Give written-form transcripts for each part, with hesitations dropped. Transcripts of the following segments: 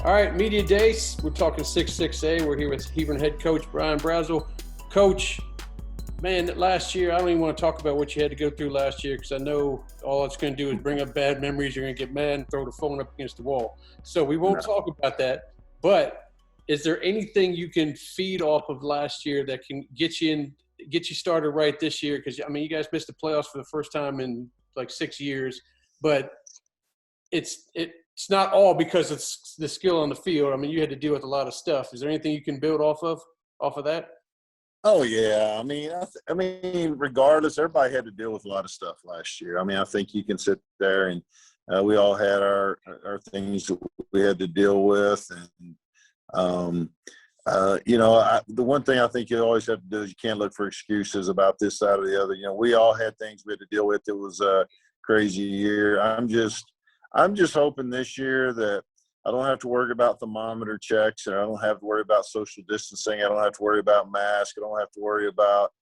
All right, Media Days. We're talking 6-6A. We're here with Hebron Head Coach Brian Brazel. Coach, man, last year, I don't even want to talk about what you had to go through last year because I know all it's going to do is bring up bad memories. You're going to get mad and throw the phone up against the wall. So we won't talk about that. But is there anything you can feed off of last year that can get you started right this year? Because, I mean, you guys missed the playoffs for the first time in like 6 years. But it's not all because it's the skill on the field. I mean, you had to deal with a lot of stuff. Is there anything you can build off of that? Oh yeah, I mean, regardless, everybody had to deal with a lot of stuff last year. I mean, I think you can sit there and we all had our things that we had to deal with, and the one thing I think you always have to do is you can't look for excuses about this side or the other. You know, we all had things we had to deal with. It was a crazy year. I'm just hoping this year that I don't have to worry about thermometer checks, and I don't have to worry about social distancing. I don't have to worry about masks. I don't have to worry about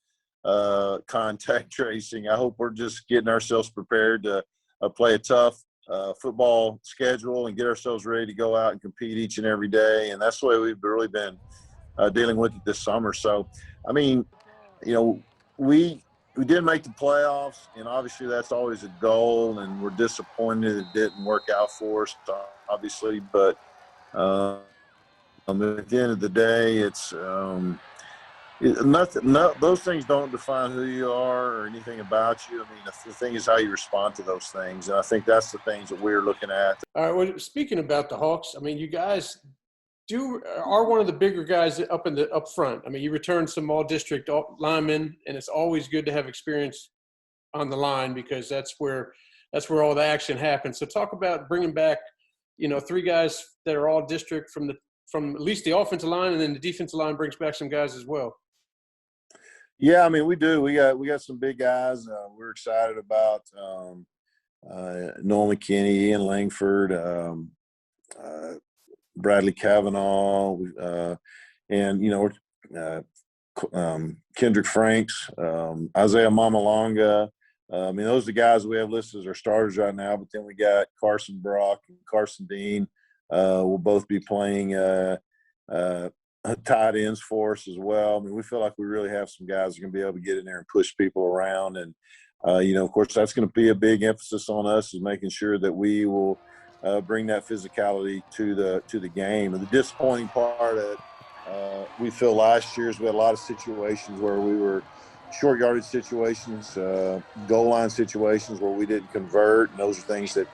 contact tracing. I hope we're just getting ourselves prepared to play a tough football schedule and get ourselves ready to go out and compete each and every day. And that's the way we've really been dealing with it this summer. So, I mean, we did make the playoffs, and obviously that's always a goal, and we're disappointed it didn't work out for us, obviously. But at the end of the day, it's nothing. Those things don't define who you are or anything about you. I mean, the thing is how you respond to those things, and I think that's the things that we're looking at. All right. Well, speaking about the Hawks, I mean, you guys are one of the bigger guys up front. I mean, you return some all-district linemen, and it's always good to have experience on the line because that's where all the action happens. So talk about bringing back, three guys that are all district from at least the offensive line, and then the defensive line brings back some guys as well. Yeah, I mean, we do. We got some big guys. We're excited about Noel McKinney, Ian Langford, Bradley Kavanaugh, and Kendrick Franks, Isaiah Mamalonga. I mean, those are the guys we have listed as our starters right now. But then we got Carson Brock and Carson Dean. Will both be playing tight ends for us as well. I mean, we feel like we really have some guys that are going to be able to get in there and push people around. And of course, that's going to be a big emphasis on us is making sure that we will bring that physicality to the game. And the disappointing part that we feel last year is we had a lot of situations where we were short yardage situations, goal line situations where we didn't convert. And those are things that,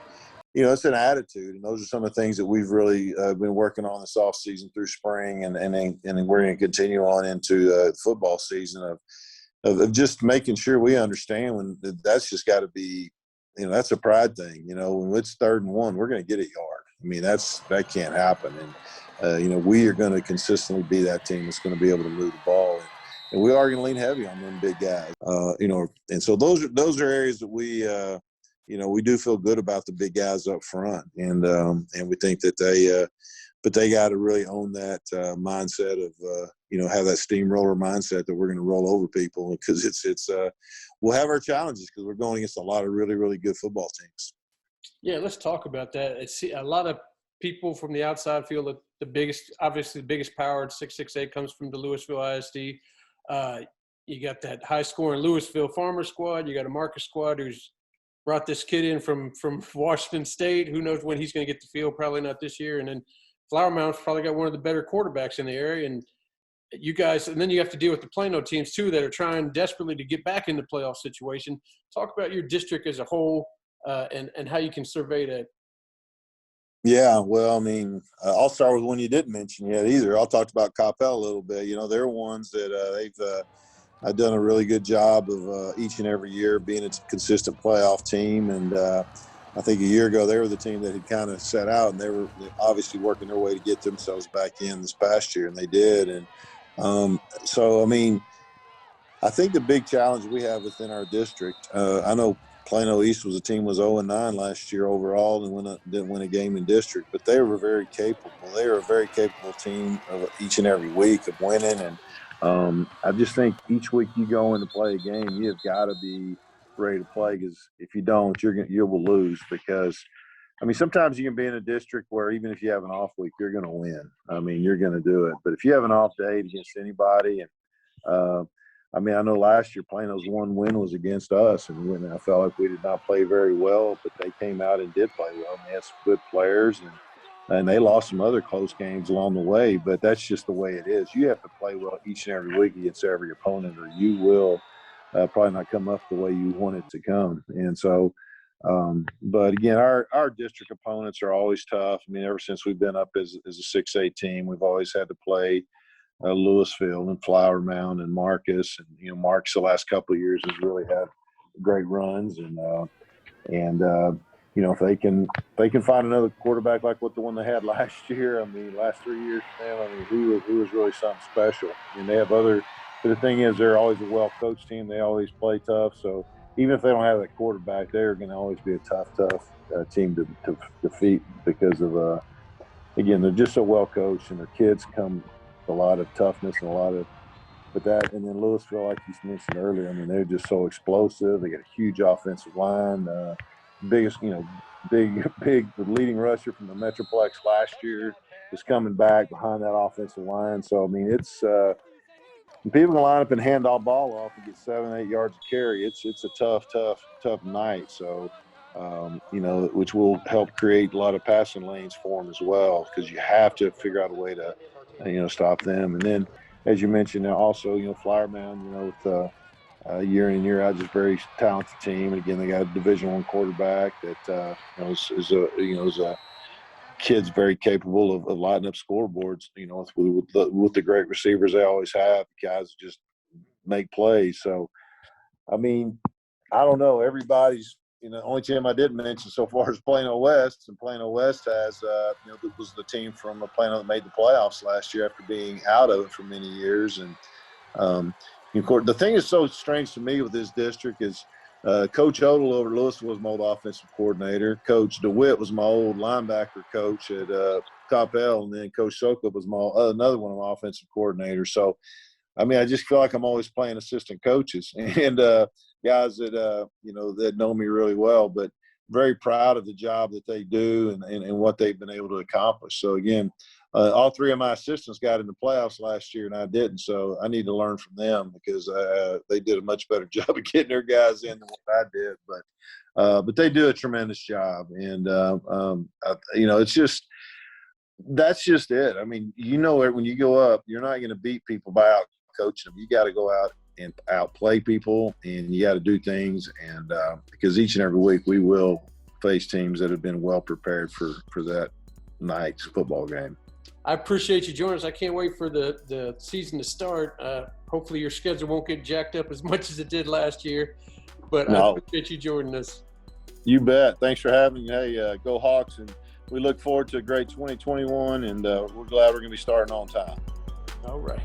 it's an attitude. And those are some of the things that we've really been working on this offseason through spring. And we're going to continue on into the football season of just making sure we understand when that's just got to be, that's a pride thing. When it's 3rd and 1, we're going to get a yard. I mean, that can't happen. And, we are going to consistently be that team that's going to be able to move the ball. And we are going to lean heavy on them big guys, and so those are areas that we do feel good about the big guys up front. And we think that they got to really own that mindset of, have that steamroller mindset that we're going to roll over people because it's we'll have our challenges because we're going against a lot of really, really good football teams. Yeah, let's talk about that. It's a lot of people from the outside feel that the biggest power at 6-6A comes from the Louisville ISD. You got that high-scoring Louisville Farmer squad. You got a Marcus squad who's brought this kid in from Washington State. Who knows when he's going to get the field? Probably not this year. And then Flower Mound's probably got one of the better quarterbacks in the area. And you guys, and then you have to deal with the Plano teams too that are trying desperately to get back in the playoff situation. Talk about your district as a whole and how you can survey that. Yeah, well, I mean, I'll start with one you didn't mention yet either. I'll talk about Coppell a little bit. They're ones that they've done a really good job of each and every year being a consistent playoff team. And I think a year ago they were the team that had kind of set out, and they were obviously working their way to get themselves back in this past year, and they did. And so, I mean, I think the big challenge we have within our district, I know Plano East was 0-9 last year overall and didn't win a game in district, but they were very capable. They are a very capable team of each and every week of winning. And I just think each week you go in to play a game, you have got to be ready to play because if you don't, you will lose because I mean, sometimes you can be in a district where even if you have an off week, you're going to win. I mean, you're going to do it. But if you have an off day against anybody, and I mean, I know last year Plano's one win was against us, and I felt like we did not play very well, but they came out and did play well. And they had some good players, and they lost some other close games along the way. But that's just the way it is. You have to play well each and every week against every opponent, or you will probably not come up the way you want it to come. And so, but again, our district opponents are always tough. I mean, ever since we've been up as a 6A team, we've always had to play Louisville and Flower Mound and Marcus, and Marcus the last couple of years has really had great runs, and if they can find another quarterback like what the one they had last year. I mean, last 3 years for them. I mean, he was really something special. And they have other. But the thing is, they're always a well-coached team. They always play tough. So even if they don't have that quarterback, they're going to always be a tough team to defeat because of again, they're just so well-coached, and their kids come with a lot of toughness and a lot of. But that, and then Louisville, like you mentioned earlier, I mean, they're just so explosive. They got a huge offensive line. Big, the leading rusher from the Metroplex last year is coming back behind that offensive line. So, I mean, it's people can line up and hand all ball off and get 7-8 yards of carry. It's a tough night. So, which will help create a lot of passing lanes for them as well, because you have to figure out a way to, stop them. And then, as you mentioned, also, Flower Mound, with year in and year out, just very talented team. And again, they got a Division I quarterback that is a kid's very capable of lighting up scoreboards. With the great receivers they always have, guys just make plays. So, I mean, I don't know. Everybody's. The only team I did mention so far is Plano West, and Plano West has, was the team from Plano that made the playoffs last year after being out of it for many years. And of course, the thing that's so strange to me with this district is Coach Odell over Louisville was my old offensive coordinator. Coach DeWitt was my old linebacker coach at Top L, and then Coach Soka was another one of my offensive coordinators. So, I mean, I just feel like I'm always playing assistant coaches and guys that that know me really well. But very proud of the job that they do and what they've been able to accomplish. So again, all three of my assistants got in the playoffs last year, and I didn't. So I need to learn from them, because they did a much better job of getting their guys in than what I did. But they do a tremendous job, and it's just. That's just it. I mean, when you go up, you're not going to beat people by out coaching them. You got to go out and outplay people, and you got to do things. And because each and every week we will face teams that have been well prepared for that night's football game. I appreciate you joining us. I can't wait for the season to start. Hopefully your schedule won't get jacked up as much as it did last year, but no. I appreciate you joining us. You bet. Thanks for having me. Hey, go Hawks, and we look forward to a great 2021, and we're glad we're going to be starting on time. All right.